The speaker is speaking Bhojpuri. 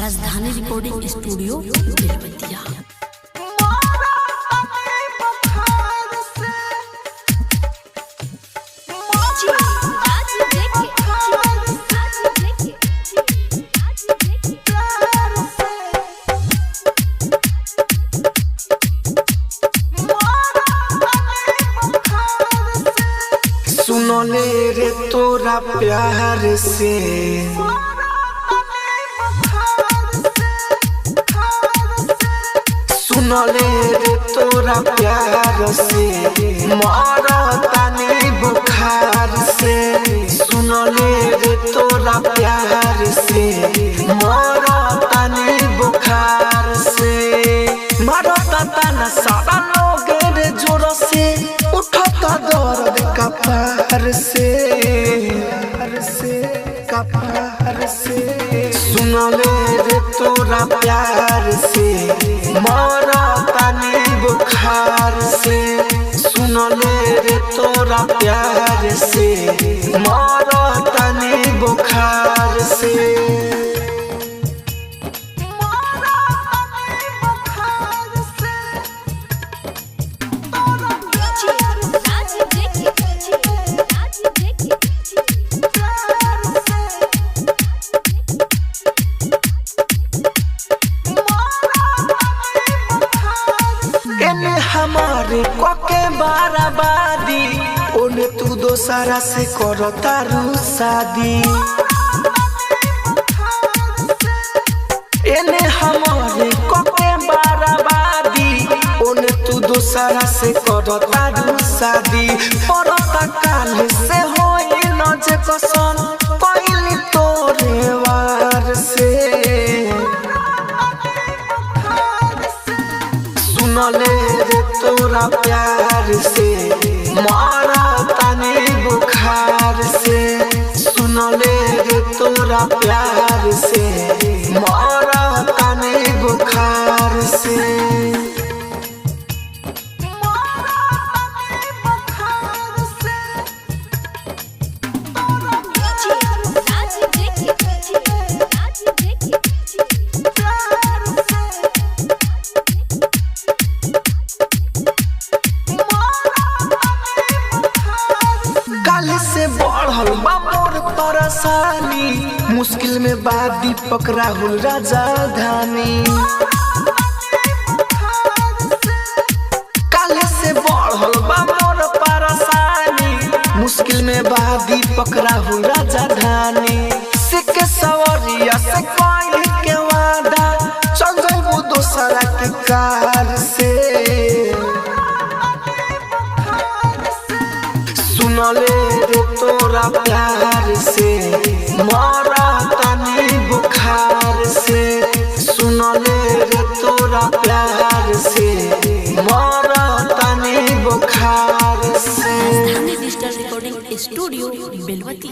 राजधानी रिकॉर्डिंग स्टूडियो बेलबतिया। सुनो ले रे तोरा प्यार से सुनो ले रे तोरा प्यार से मारा तानी बुखार से सुनो ले रे तोरा प्यार से मारा तानी बुखार से मारा ताना सारा लोग रे जोर से उठता दर्द कपार से कपार से सुनो ले रे तोरा प्यार से मारा तानी बुखार से सुनो ले रे तोरा प्यार से मारा तानी बुखार से हमारे कोके बाराबादी ओने तू दोसरा से करो तारू शादी एने हमारे कोके बाराबादी ओने तू दोसरा से करो तारू शादी परता काल से होई न जे कसन पहली तोरे वार से सुनो ले रे तोरा प्यार से मारा तानी बुखार से सुनो ले रे तोरा प्यार से मारा तानी बुखार से से बढ़ल बा मोर परेशानी मुश्किल में बा दीपक राहुल राजधानी काल से बढ़ल बा मोर परेशानी मुश्किल में बा दीपक राहुल राजधानी सिख सवरिया से कोई के वादा चल जाइबो दोसरा के कार से सुनो ले रे तोरा प्यार से मारा तानी बुखार से सुनो ले रे तोरा प्यार से मारा तानी बुखार से राजधानी डिजिटल रिकॉर्डिंग स्टूडियो बेलबतिया।